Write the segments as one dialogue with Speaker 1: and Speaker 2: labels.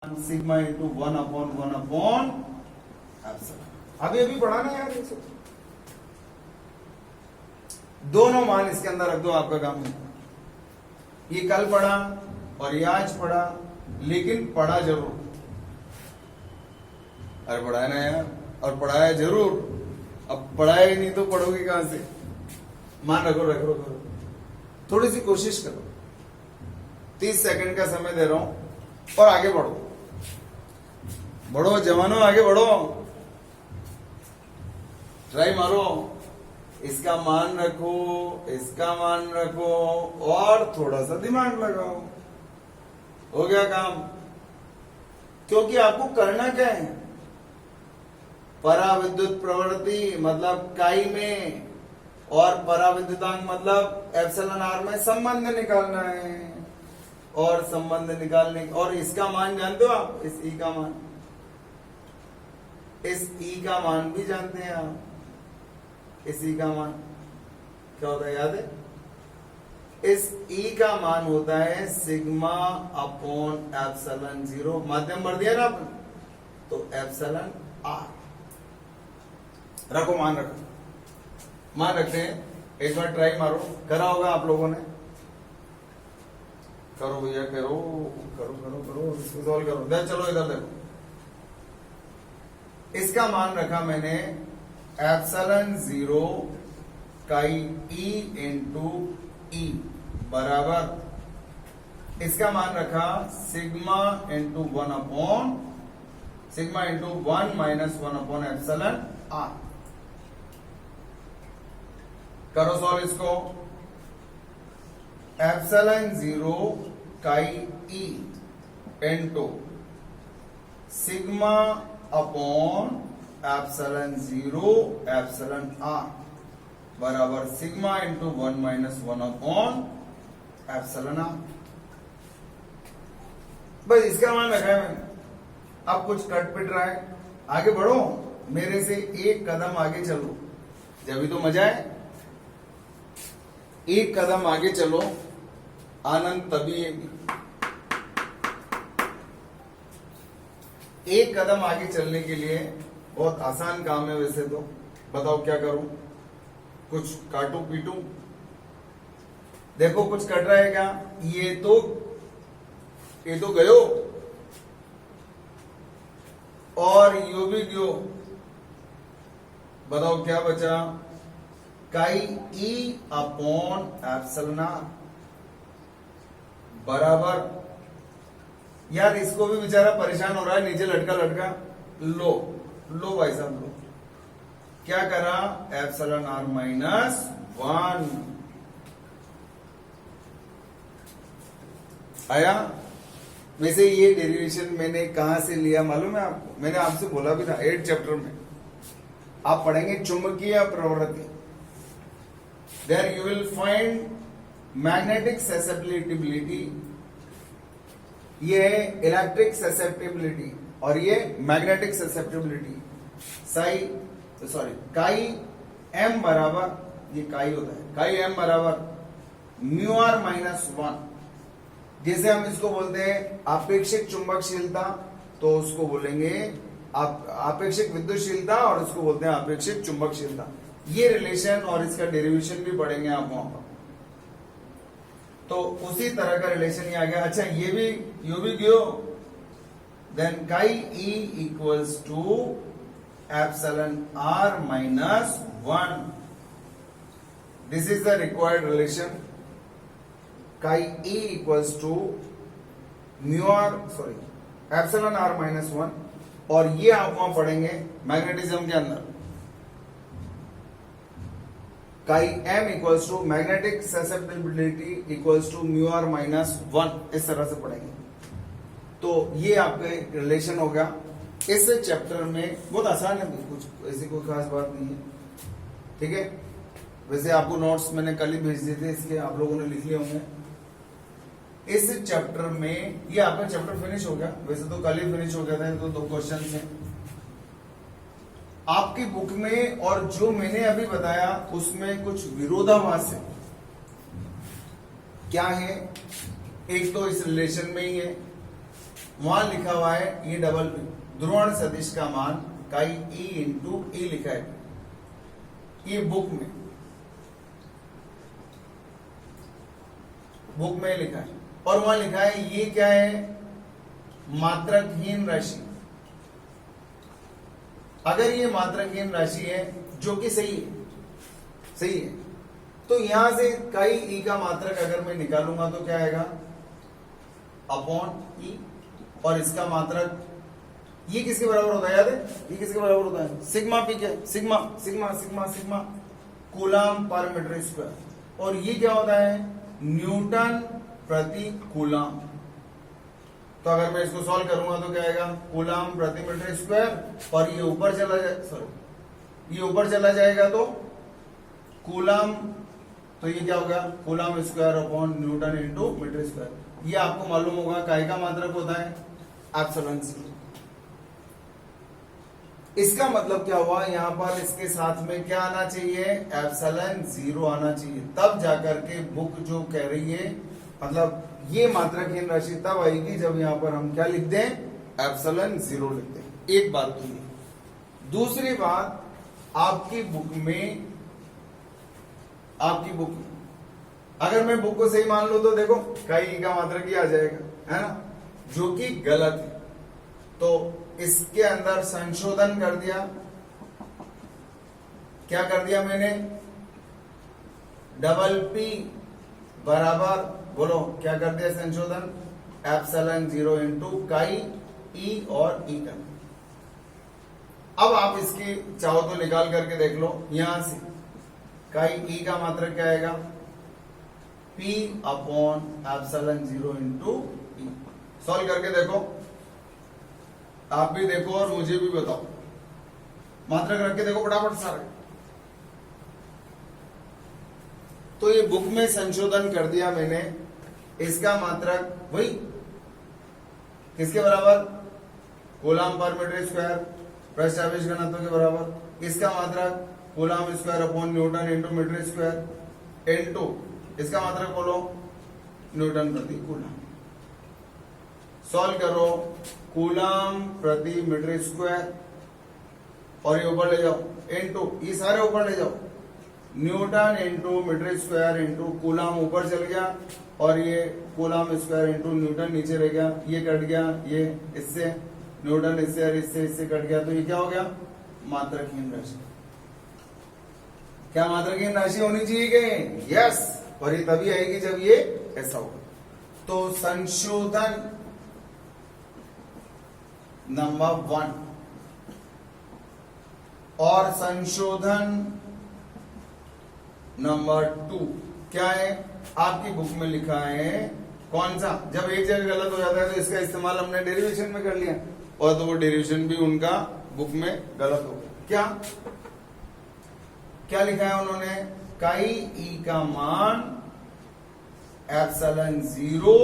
Speaker 1: Sigma into 1/1/, अभी पढ़ा ना यार इसे। दोनों मान इसके अंदर रख दो, आपका काम है। ये कल पढ़ा और ये आज पढ़ा, लेकिन पढ़ा जरूर। अरे पढ़ाया ना यार, और पढ़ाया जरूर। अब पढ़ाया ही नहीं तो पढ़ोगे कहां से। मान रखो, थोड़ी सी कोशिश करो। 30 सेकंड का समय दे रहा हूं और आगे बढ़ो, जवानों, आगे बढ़ो, ट्राई मारो। इसका मान रखो, इसका मान रखो और थोड़ा सा दिमाग लगाओ, हो गया काम। क्योंकि आपको करना क्या है, पराविद्युत प्रवृत्ति मतलब काई में और पराविद्युतांक मतलब एप्सिलॉन आर में संबंध निकालना है। और संबंध निकालने और इसका मान जानते हो आप, इस ई का मान, इस ई का मान भी जानते हैं आप। इस ई का मान क्या होता है, याद है? इस ई का मान होता है सिग्मा अपॉन एप्सिलॉन 0, माध्यम भर दिया ना आपने, तो एप्सिलॉन आर। रखो, मान रखो, मान रखते हैं। एक बार ट्राई मारो, करा होगा आप लोगों ने। करो भैया, करो करो करो करो, इसको सॉल्व करो। देख चलो इधर देखो, इसका मान रखा मैंने एप्सिलॉन 0 काई ई इंटू ई बराबर, इसका मान रखा sigma into 1/, sigma into 1 minus 1/, epsilon R. करो सॉल्व इसको। Epsilon 0 chi E into sigma upon epsilon 0 epsilon R बराबर sigma into 1 minus 1/, epsilon R. बस इसका मान रखा है मैंने। अब कुछ कट पिट रहा है, आगे बढ़ो, मेरे से एक कदम आगे चलो, जब तो मजा है। एक कदम आगे चलो, आनंद तभी है। एक कदम आगे चलने के लिए बहुत आसान काम है वैसे तो। बताओ क्या करूं, कुछ काटू पीटू? देखो कुछ कट रहा है क्या? ये तो गयो और यो भी गयो। बताओ क्या बचा? काई ई अपॉन एप्सिलॉन आर बराबर, यार इसको भी बेचारा परेशान हो रहा है, नीचे लटका लो भाई साहब लो। क्या करा? एप्सिलॉन आर माइनस 1 आया। वैसे ये डेरिवेशन मैंने कहां से लिया मालूम है आपको? मैंने आपसे बोला भी था 8th चैप्टर में आप पढ़ेंगे चुंबकीय प्रवृत्ति। There you will find magnetic susceptibility, ये है इलेक्ट्रिक ससेप्टिबिलिटी और ये मैग्नेटिक ससेप्टिबिलिटी। काई एम बराबर, ये काई होता है, काई एम बराबर म्यू आर माइनस 1। जैसे हम इसको बोलते हैं आपेक्षिक चुंबकशीलता, तो उसको बोलेंगे आपेक्षिक विद्युतशीलता और उसको बोलते हैं आपेक्षिक चुंबकशीलता। ये रिलेशन और इसका डेरिवेशन भी पढ़ेंगे आप वहां पर। तो उसी तरह का रिलेशन ये आ गया। अच्छा ये भी गयो, then chi E equals to epsilon R minus 1। This is the required relation. Chi E equals to epsilon R minus 1, और ये आप वहां पढ़ेंगे मैग्नेटिज्म के अंदर। Chi M equals to magnetic susceptibility equals to mu R minus 1, इस तरह से पढ़ेंगे। तो ये आपके रिलेशन हो गया। इस चैप्टर में बहुत आसान है, कुछ ऐसी कोई खास बात नहीं है, ठीक है। वैसे आपको नोट्स मैंने कल ही भेज दिए थे, इसके आप लोगों ने लिख लिए होंगे। इस चैप्टर में ये आपका चैप्टर फिनिश हो गया, वैसे तो कल ही फिनिश हो गया था, तो 2 क्वेश्चन हैं आपकी बुक में, और जो मैंने अभी बताया उसमें कुछ विरोधाभास है। क्या है? एक तो इस रिलेशन में ही है, वहां लिखा हुआ है ई डबल पी, ध्रुवण सदिश का मान काई ई इंटू ई लिखा है, ये बुक में लिखा है। और वहां लिखा है ये क्या है, मात्रकहीन राशि। अगर ये मात्रकहीन राशि है, जो कि सही है, तो यहां से काई ई का मात्रक अगर मैं निकालूंगा तो क्या आएगा, अपॉन ई, और इसका मात्रक ये किसके बराबर होता है, याद है ये किसके बराबर होता है, सिग्मा पी के, sigma sigma sigma sigma coulomb पर मीटर स्क्वायर। और ये क्या होता है, न्यूटन प्रति कूलम। तो अगर मैं इसको सॉल्व करूंगा तो क्या आएगा, कूलम प्रति मीटर स्क्वायर, और ये ऊपर चला जाए, सॉरी ये ऊपर चला जाएगा तो कूलम, तो ये क्या होगा, coulomb square upon newton into meter square. ये आपको मालूम होगा काय का मात्रक होता है, एप्सिलॉन ज़ीरो। इसका मतलब क्या हुआ, यहां पर इसके साथ में क्या आना चाहिए, एप्सिलॉन ज़ीरो आना चाहिए, तब जाकर के बुक जो कह रही है, मतलब ये मात्रकहीन राशि तब आएगी जब यहां पर हम क्या लिख दें, एप्सिलॉन ज़ीरो लिख दें। एक बात तो ये। दूसरी बात, आपकी बुक में अगर मैं बुक को सही मान लूं तो देखो काई ई का मात्रक ही आ जाएगा, है ना, जो कि गलत है। तो इसके अंदर संशोधन कर दिया, क्या कर दिया मैंने, डबल पी बराबर, बोलो क्या कर दिया संशोधन, एप्सिलॉन ज़ीरो इंटू काई ई और ई का। अब आप इसकी चाहो तो निकाल करके देख लो, यहां से काई ई का मात्रक क्या आएगा, P upon epsilon zero into E. Solve करके देखो, आप भी देखो और मुझे भी बताओ, मात्रक रख के देखो फटाफट सारे। तो ये बुक में संशोधन कर दिया मैंने, इसका मात्रक वही किसके बराबर, कूलम पर मीटर स्क्वायर पृष्ठ आवेश घनत्व के बराबर। इसका मात्रक coulomb square upon newton into meter square into इसका मात्रक बोलो न्यूटन प्रति कूलम। सॉल्व करो, कूलम प्रति मीटर स्क्वायर, और ये ऊपर ले जाओ इंटू, ये सारे ऊपर ले जाओ, newton into meter square into coulomb ऊपर चल गया, और ये कूलम स्क्वायर इंटू न्यूटन नीचे रह गया, ये कट गया, ये इससे न्यूटन इससे और इससे कट गया, तो ये क्या हो गया, मात्रकहीन राशि। क्या मात्रकहीन राशि होनी चाहिए कि, यस, और ये तभी आएगी जब ये ऐसा होगा। तो संशोधन नंबर 1 और संशोधन नंबर 2 क्या है, आपकी बुक में लिखा है कौन सा, जब एक जगह गलत हो जाता है तो इसका इस्तेमाल हमने डेरिवेशन में कर लिया, और तो वो डेरिवेशन भी उनका बुक में गलत हो गया। क्या लिखा है उन्होंने, काई ई का मान epsilon zero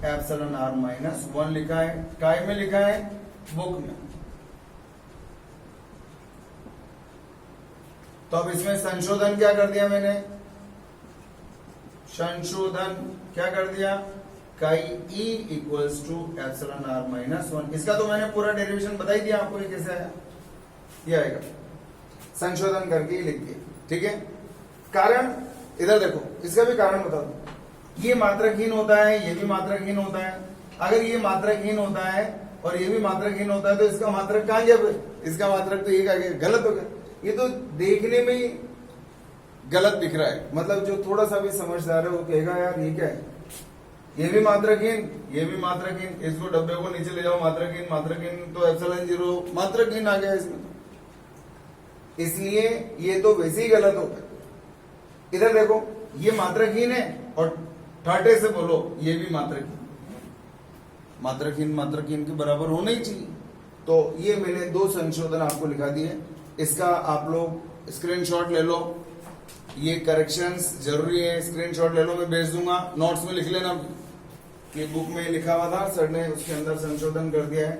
Speaker 1: epsilon R minus 1 लिखा है, काय में लिखा है, बुक में। तो अब इसमें संशोधन क्या कर दिया मैंने, संशोधन क्या कर दिया, chi E equals to epsilon R minus 1। इसका तो मैंने पूरा डेरिवेशन बता ही दिया आपको, ये कैसे आया, ये आएगा संशोधन करके ही लिख दिया, ठीक है। कारण इधर देखो, इसका भी कारण बता दो, ये मात्रकहीन होता है, ये भी मात्रकहीन होता है। अगर ये मात्रकहीन होता है और ये भी मात्रकहीन होता है तो इसका मात्रक कहां गया, इसका मात्रक तो ये कहा गया, गलत हो गया। ये तो देखने में ही गलत दिख रहा है, मतलब जो थोड़ा सा भी समझदार है वो कहेगा यार ये क्या है, ये भी मात्रकहीन, ये भी मात्रकहीन, इसको डब्बे को नीचे ले जाओ, मात्रकहीन मात्रकहीन, तो एप्सिलॉन ज़ीरो मात्रकहीन आ गया इसमें, इसलिए ये तो वैसे ही गलत होगा। इधर देखो, ये मात्रकहीन है और ठाटे से बोलो ये भी मात्रकहीन, मात्रकहीन के बराबर होना ही चाहिए। तो ये मैंने 2 संशोधन आपको लिखा दिए, इसका आप लोग स्क्रीनशॉट ले लो, ये करेक्शंस जरूरी है, स्क्रीनशॉट ले लो, मैं भेज दूंगा, नोट्स में लिख लेना कि बुक में लिखा हुआ था सर ने, उसके अंदर संशोधन कर दिया है,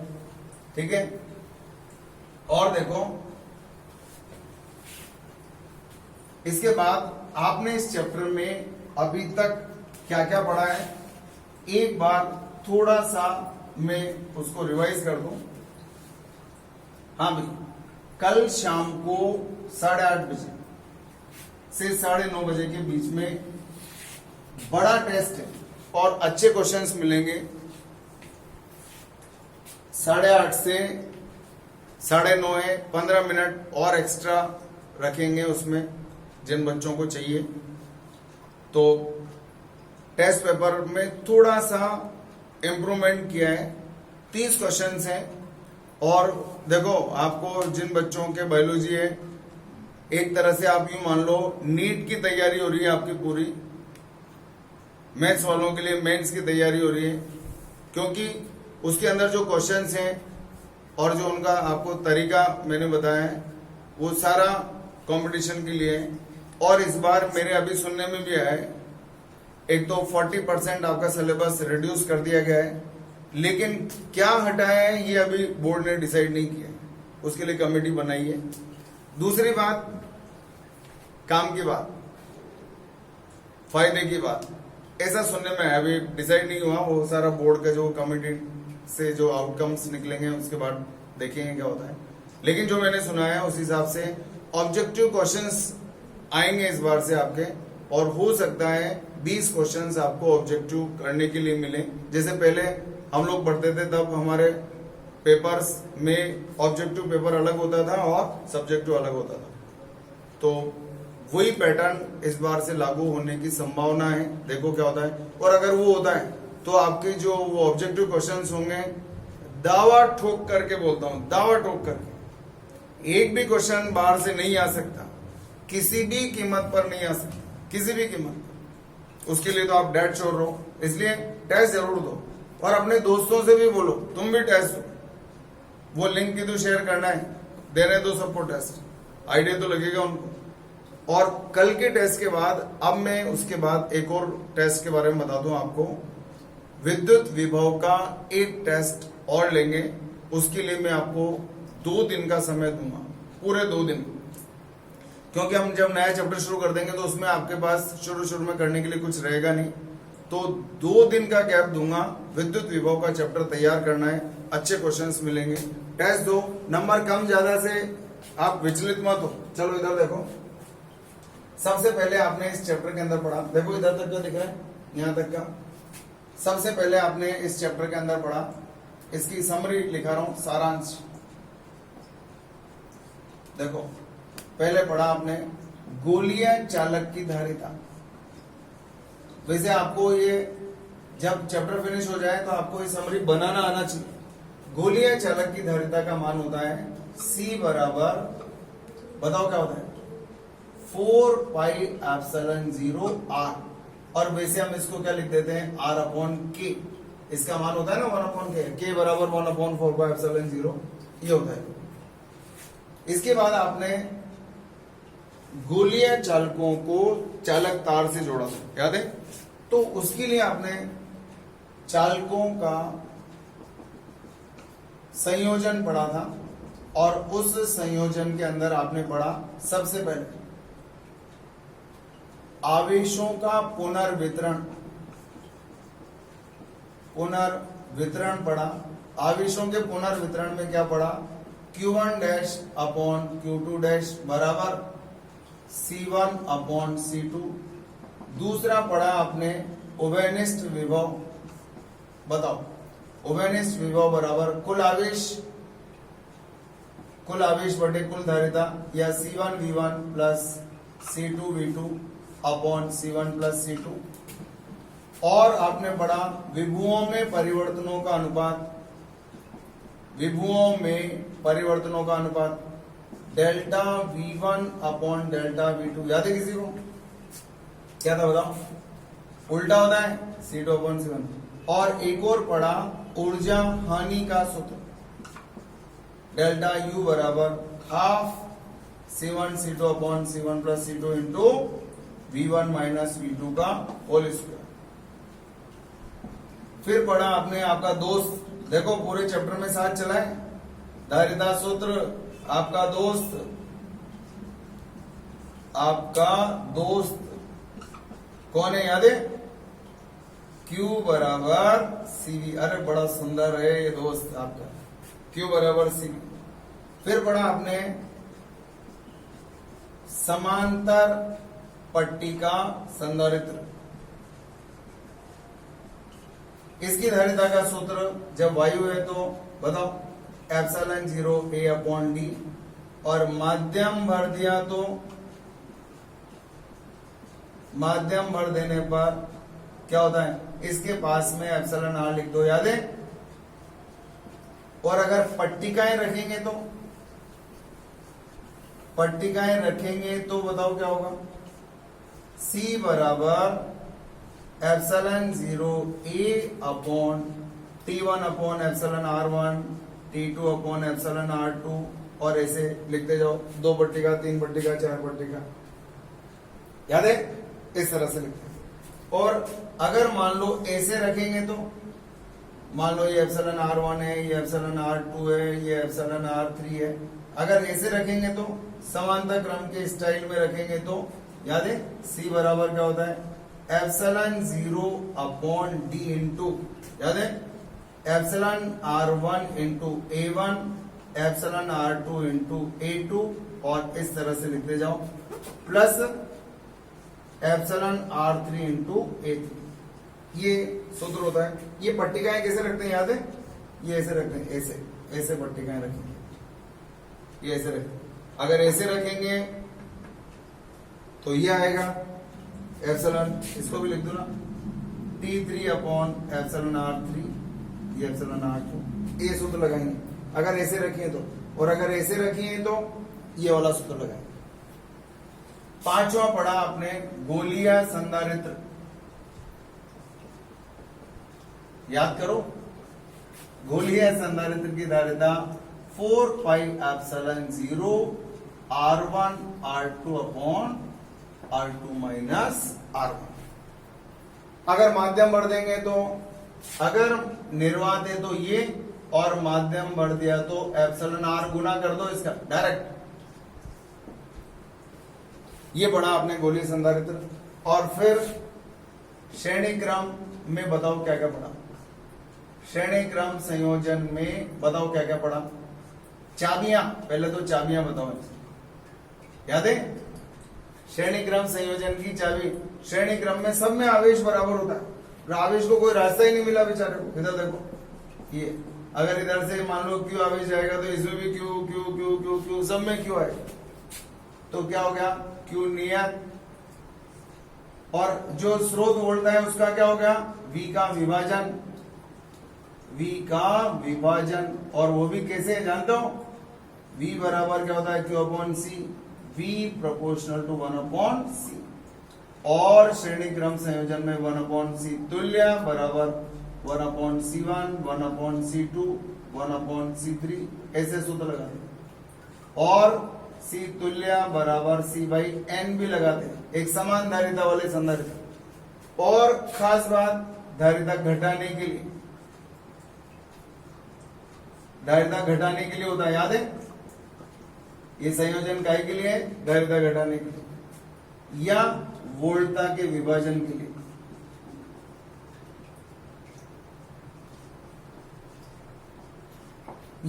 Speaker 1: ठीक है। और देखो इसके बाद आपने इस चैप्टर में अभी तक क्या क्या पढ़ा है, एक बार थोड़ा सा में उसको रिवाइज कर दूं। हाँ भाई, कल शाम को 8:30 बजे से 9:30 बजे के बीच में बड़ा टेस्ट है और अच्छे क्वेश्चंस मिलेंगे। 8:30 से 9:30 है, 15 मिनट और एक्स्ट्रा रखेंगे उसमें जिन बच्चों को चाहिए। तो टेस्ट पेपर में थोड़ा सा इम्प्रूवमेंट किया है, 30 क्वेश्चंस हैं। और देखो, आपको जिन बच्चों के बायोलॉजी है, एक तरह से आप यूं मान लो नीट की तैयारी हो रही है आपकी पूरी, मैथ्स वालों के लिए मेंस की तैयारी हो रही है, क्योंकि उसके अंदर जो क्वेश्चंस हैं और जो उनका आपको तरीका मैंने बताया है वो सारा कंपटीशन के लिए है। और इस बार मेरे अभी सुनने में भी आया है, एक तो 40% आपका सिलेबस रिड्यूस कर दिया गया है, लेकिन क्या हटाया है ये अभी बोर्ड ने डिसाइड नहीं किया है, उसके लिए कमेटी बनाई है। दूसरी बात, काम की बात, फायदे की बात, ऐसा सुनने में है, अभी डिसाइड नहीं हुआ, वो सारा बोर्ड का जो कमेटी से जो आउटकम्स निकलेंगे उसके बाद देखेंगे क्या होता है। लेकिन जो मैंने सुना है उस हिसाब से ऑब्जेक्टिव क्वेश्चंस आएंगे इस बार से आपके, और हो सकता है 20 क्वेश्चंस आपको ऑब्जेक्टिव करने के लिए मिले। जैसे पहले हम लोग पढ़ते थे तब हमारे पेपर्स में ऑब्जेक्टिव पेपर अलग होता था और सब्जेक्टिव अलग होता था, तो वही पैटर्न इस बार से लागू होने की संभावना है। देखो क्या होता है। और अगर वो होता है तो आपके जो वो ऑब्जेक्टिव क्वेश्चंस होंगे, दावा ठोक करके बोलता हूं, दावा ठोक करके एक भी क्वेश्चन बाहर से नहीं आ सकता, किसी भी कीमत पर नहीं आ सकता, किसी भी कीमत पर। उसके लिए तो आप डेड श्योर रहो, इसलिए टेस्ट जरूर दो। और अपने दोस्तों से भी बोलो तुम भी टेस्ट दो, वो लिंक भी तो शेयर करना है, देने दो सबको टेस्ट, आइडिया तो लगेगा उनको। और कल के टेस्ट के बाद अब मैं उसके बाद एक और टेस्ट के बारे में बता दूं आपको। विद्युत विभव का एक टेस्ट और लेंगे, उसके लिए मैं आपको 2 दिन का समय दूंगा, पूरे 2 दिन, क्योंकि हम जब नया चैप्टर शुरू कर देंगे तो उसमें आपके पास शुरू में करने के लिए कुछ रहेगा नहीं। तो 2 दिन का गैप दूंगा, विद्युत विभव का चैप्टर तैयार करना है, अच्छे क्वेश्चंस मिलेंगे, टेस्ट दो। नंबर कम ज्यादा से आप विचलित मत हो। चलो इधर देखो, सबसे पहले आपने इस चैप्टर के अंदर पढ़ा, देखो इधर तक क्या दिख रहा है, यहां तक का। सबसे पहले आपने इस चैप्टर के अंदर पढ़ा, इसकी समरी लिखा रहा हूं, सारांश। देखो पहले पढ़ा आपने गोलीय चालक की धारिता। वैसे आपको ये जब चैप्टर फिनिश हो जाए तो आपको ये समरी बनाना आना चाहिए। गोलीय चालक की धारिता का मान होता है C बराबर, बताओ क्या होता है, 4πε0 R। और वैसे हम इसको क्या लिख देते हैं, R/K। इसका मान होता है ना 1/K, K बराबर 1/4πε0, ये होता है। इसके बाद आपने गोलीय चालकों को चालक तार से जोड़ा था, याद है? तो उसके लिए आपने चालकों का संयोजन पढ़ा था, और उस संयोजन के अंदर आपने पढ़ा सबसे पहले आवेशों का पुनर्वितरण पढ़ा। आवेशों के पुनर्वितरण में क्या पढ़ा, Q1-Q2- बराबर C1/C2। दूसरा पढ़ा आपने उभयनिष्ठ विभव। बताओ, उभयनिष्ठ विभव बराबर कुल आवेश बटे कुल धारिता, या C1V1 plus C2V2 upon C1 plus C2। और आपने पढ़ा विभुओं में परिवर्तनों का अनुपात, delta V1 upon delta V2। याद है किसी को? क्या था बताओ? उल्टा होता है C2/C1। और एक और पढ़ा ऊर्जा हानि का सूत्र, डेल्टा U बराबर half C1 C2/C1 plus C2 into V1 minus V2 का होल स्क्वायर। फिर पढ़ा आपने आपका दोस्त, देखो पूरे चैप्टर में साथ चला है, धारिता सूत्र। आपका दोस्त कौन है, याद है? Q बराबर CV। अरे बड़ा सुंदर है ये दोस्त आपका। Q बराबर CV। फिर पढ़ा आपने समांतर पट्टी का संधारित्र। इसकी धारिता का सूत्र जब वायु है तो बताओ एप्सिलॉन 0 A अपॉन डी, और माध्यम भर दिया तो माध्यम भर देने पर क्या होता है, इसके पास में एप्सिलॉन आर लिख दो, याद है। और अगर पट्टिकाएं रखेंगे तो बताओ क्या होगा, C बराबर epsilon 0 A upon T1 upon epsilon R1, T2 upon epsilon R2, और ऐसे लिखते जाओ, 2 पट्टिका, 3 पट्टिका, 4 पट्टिका, याद है, इस तरह से लिखते हैं। और अगर मान लो ऐसे रखेंगे तो मान लो ये एप्सिलॉन R1 है, ये एप्सिलॉन R2 है, ये एप्सिलॉन R3 है। अगर ऐसे रखेंगे तो समांतर क्रम के स्टाइल में रखेंगे तो याद है C बराबर क्या होता है, एप्सिलॉन 0 अपॉन डी इंटू, याद है, epsilon R1 into A1, epsilon R2 into A2, और इस तरह से लिखते जाओ, plus epsilon R3 into A3। ये सूत्र होता है। ये पट्टिकाएं कैसे रखते हैं, याद है, ये ऐसे रखते हैं, ऐसे पट्टिकाएं रखेंगे, ये ऐसे रखेंगे। अगर ऐसे रखेंगे तो ये आएगा एप्सिलॉन, इसको भी लिख दो ना, T3 अपॉन एप्सिलॉन R3, ये एप्सिलॉन R2, ये सूत्र लगाएंगे अगर ऐसे रखिए तो। और अगर ऐसे रखिए तो ये वाला सूत्र लगाएंगे। पांचवा पढ़ा आपने गोलीय संधारित्र, याद करो, गोलीय संधारित्र की धारिता 4 pi epsilon 0 R1 R2 upon R2 minus R1। अगर माध्यम बढ़ देंगे तो, अगर निर्वात है तो ये, और माध्यम बढ़ दिया तो एप्सिलॉन R गुना कर दो इसका डायरेक्ट। ये पढ़ा आपने गोलीय संधारित्र। और फिर श्रेणी क्रम में बताओ क्या क्या पढ़ा, श्रेणी क्रम संयोजन में बताओ क्या क्या पढ़ा। चाबियां, पहले तो चाबियां बताओ, याद है, श्रेणी क्रम संयोजन की चाबी, श्रेणी क्रम में सब में आवेश बराबर होता है, आवेश को कोई रास्ता ही नहीं मिला बेचारे को। इधर देखो, ये अगर इधर से मान लो क्यू आवेश जाएगा तो इसमें भी Q Q Q Q Q, सब में क्यू आएगा, तो क्या हो गया, क्यू नियत। और जो स्रोत वोल्ट है उसका क्या हो गया, V का विभाजन, V का विभाजन, और वो भी कैसे जानते हो, V बराबर क्या होता है, Q upon C, V proportional to 1 upon C। और श्रेणी क्रम संयोजन में 1 अपॉन C तुल्य बराबर 1 upon C1, 1 upon C2, 1 upon C3, ऐसे सूत्र लगाते हैं। और C तुल्य बराबर C बाई N भी लगाते हैं, एक समान धारिता वाले संधारित्र। और खास बात, धारिता घटाने के लिए, धारिता घटाने के लिए होता है, याद है, ये संयोजन काय के लिए है, धारिता घटाने के लिए या वोल्टता के विभाजन के लिए।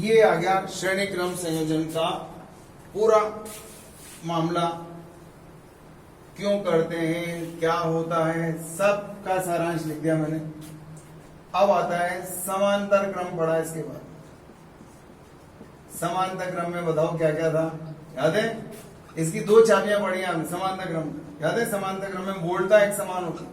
Speaker 1: ये आ गया श्रेणी क्रम संयोजन का पूरा मामला, क्यों करते हैं, क्या होता है, सब का सारांश लिख दिया मैंने। अब आता है समांतर क्रम पढ़ा, इसके बाद समांतर क्रम में बताओ क्या क्या था, याद है, इसकी 2 चाबियां पढ़ी हमने समांतर क्रम, याद है, समांतर क्रम में वोल्टता एक समान होती,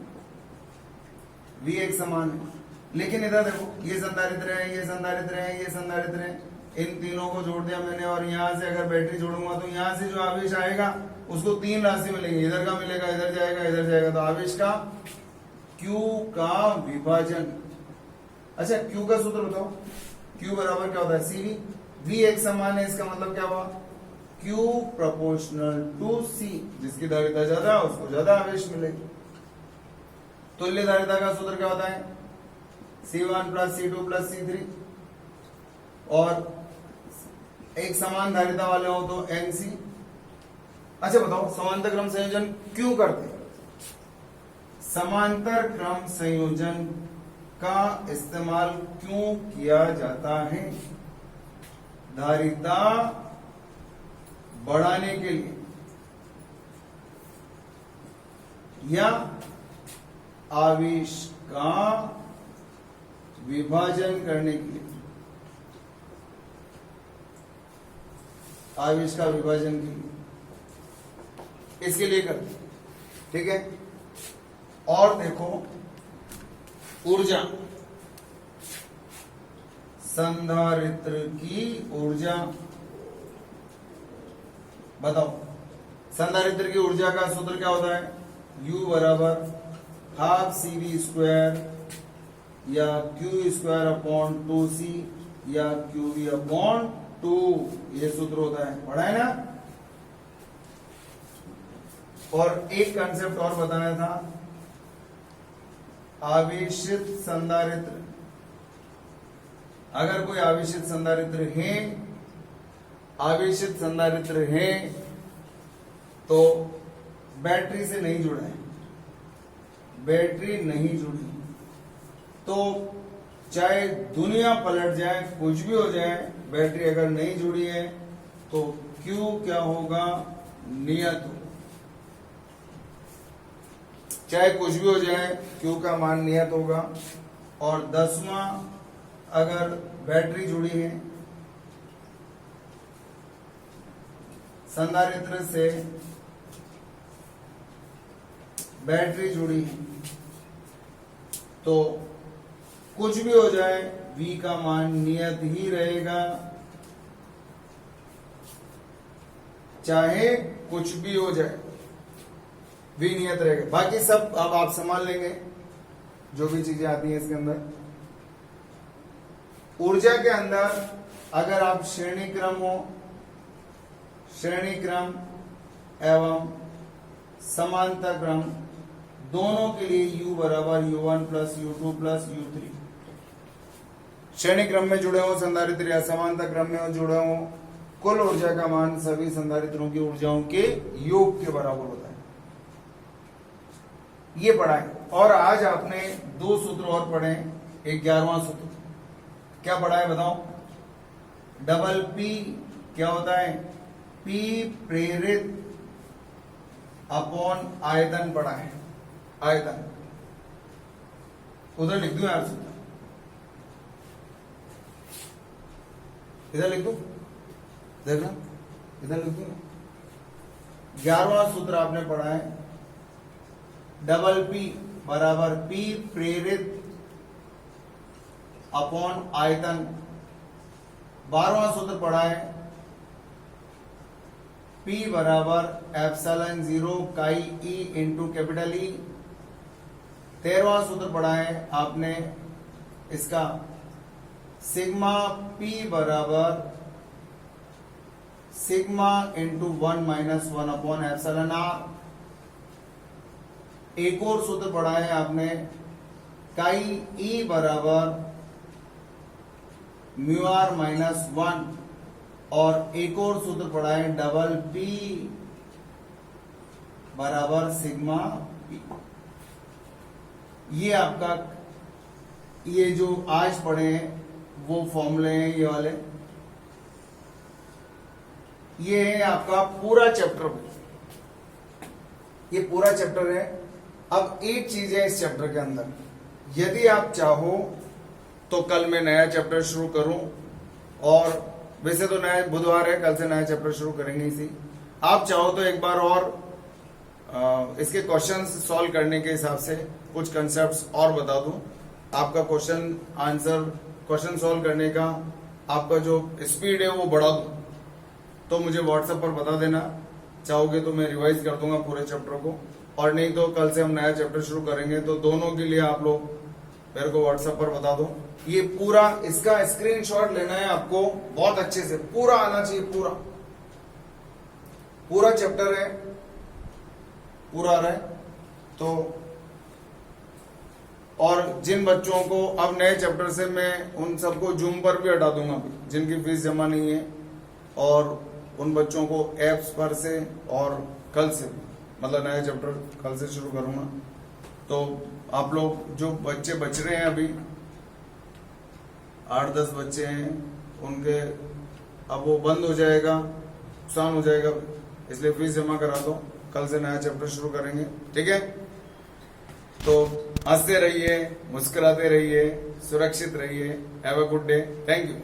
Speaker 1: V एक समान है। लेकिन इधर देखो, ये संधारित्र है, ये संधारित्र है, ये संधारित्र है, इन तीनों को जोड़ दिया मैंने, और यहां से अगर बैटरी जोड़ूंगा तो यहां से जो आवेश आएगा उसको 3 राशि मिलेंगे, इधर का मिलेगा, इधर जाएगा, इधर जाएगा, तो आवेश का Q का विभाजन। अच्छा, Q का सूत्र बताओ, Q बराबर क्या होता है, CV, V एक समान है, इसका मतलब क्या हुआ, Q प्रोपोर्शनल टू C, जिसकी धारिता ज्यादा है उसको ज्यादा आवेश मिलेगी। तुल्य धारिता का सूत्र क्या होता है, C1 plus C2 plus C3, और एक समान धारिता वाले हो तो NC। अच्छा बताओ, समांतर क्रम संयोजन क्यों करते हैं, समांतर क्रम संयोजन का इस्तेमाल क्यों किया जाता है? धारिता बढ़ाने के लिए या आवेश का विभाजन करने के लिए, आवेश का विभाजन के लिए, इसके लिए करते हैं। ठीक है। और देखो ऊर्जा, संधारित्र की ऊर्जा बताओ। संधारित्र की ऊर्जा का सूत्र क्या होता है? U बराबर हाफ CV स्क्वायर या Q स्क्वायर अपॉन 2C या QV अपॉन 2, ये सूत्र होता है, पढ़ा है ना। और एक कंसेप्ट और बताना था, आवेशित संधारित्र। अगर कोई आवेशित संधारित्र है, आवेशित संधारित्र है तो बैटरी से नहीं जुड़ा है, बैटरी नहीं जुड़ी, तो चाहे दुनिया पलट जाए, कुछ भी हो जाए, बैटरी अगर नहीं जुड़ी है तो Q क्या होगा? नियत होगा। चाहे कुछ भी हो जाए, Q का मान नियत होगा। और 10वां, अगर बैटरी जुड़ी है संधारित्र से, बैटरी जुड़ी है, तो कुछ भी हो जाए V का मान नियत ही रहेगा, चाहे कुछ भी हो जाए V नियत रहेगा। बाकी सब अब आप संभाल लेंगे, जो भी चीजें आती हैं इसके अंदर। ऊर्जा के अंदर अगर आप श्रेणी क्रम हो, श्रेणी क्रम एवं समांतर क्रम दोनों के लिए U बराबर U1 plus U2 plus U3, श्रेणी क्रम में जुड़े हो संधारित्र या समांतर क्रम में जुड़े हो, कुल ऊर्जा का मान सभी संधारित्रों की ऊर्जाओं के योग के बराबर होता है। ये पढ़ा है। और आज आपने 2 सूत्र और पढ़े। एक 11वां सूत्र क्या पढ़ा है बताओ? डबल P क्या होता है? P प्रेरित अपॉन आयतन पढ़ा है, आयतन। उधर लिख दूं यार सूत्र, इधर लिख दूं, देखना इधर लिख दूं। 11वां सूत्र आपने पढ़ा है, डबल P बराबर P प्रेरित अपॉन आयतन। 12वां सूत्र पढ़ा है, P बराबर एप्सिलॉन 0 काई E इंटू कैपिटल E। 13वां सूत्र पढ़ा है आपने इसका, सिग्मा P बराबर sigma into 1 minus 1 upon epsilon R। एक और सूत्र पढ़ा है आपने, काई E बराबर म्यू आर माइनस 1। और एक और सूत्र पढ़ा है, डबल P बराबर सिग्मा P। ये आपका, ये जो आज पढ़े हैं वो फॉर्मूले हैं, ये वाले। ये है आपका पूरा चैप्टर, ये पूरा चैप्टर है। अब एक चीज है इस चैप्टर के अंदर, यदि आप चाहो तो कल मैं नया चैप्टर शुरू करूं, और वैसे तो नया बुधवार है, कल से नया चैप्टर शुरू करेंगे इसी। आप चाहो तो एक बार और इसके क्वेश्चंस सॉल्व करने के हिसाब से कुछ कंसेप्ट्स और बता दूं। आपका क्वेश्चन आंसर, क्वेश्चन सॉल्व करने का आपका जो स्पीड है वो बढ़ा दूं, तो मुझे व्हाट्सएप पर बता देना। चाहोगे तो मैं रिवाइज कर दूंगा पूरे चैप्टर को, और नहीं तो कल से हम नया चैप्टर शुरू करेंगे, तो दोनों के लिए आप लोग मेरे को व्हाट्सएप पर बता दो। ये पूरा, इसका स्क्रीनशॉट लेना है आपको बहुत अच्छे से, पूरा आना चाहिए, पूरा पूरा चैप्टर है, पूरा आ रहा है तो। और जिन बच्चों को अब नए चैप्टर से मैं उन सबको जूम पर भी हटा दूंगा जिनकी फीस जमा नहीं है, और उन बच्चों को एप्स पर से, और कल से मतलब नया चैप्टर कल से शुरू करूंगा। तो आप लोग जो बच्चे बच रहे हैं अभी 8-10 बच्चे हैं उनके अब वो बंद हो जाएगा, नुकसान हो जाएगा, इसलिए फीस जमा करा दो, कल से नया चैप्टर शुरू करेंगे, ठीक है। तो हंसते रहिए, मुस्कुराते रहिए, सुरक्षित रहिए। Have a good day, thank you.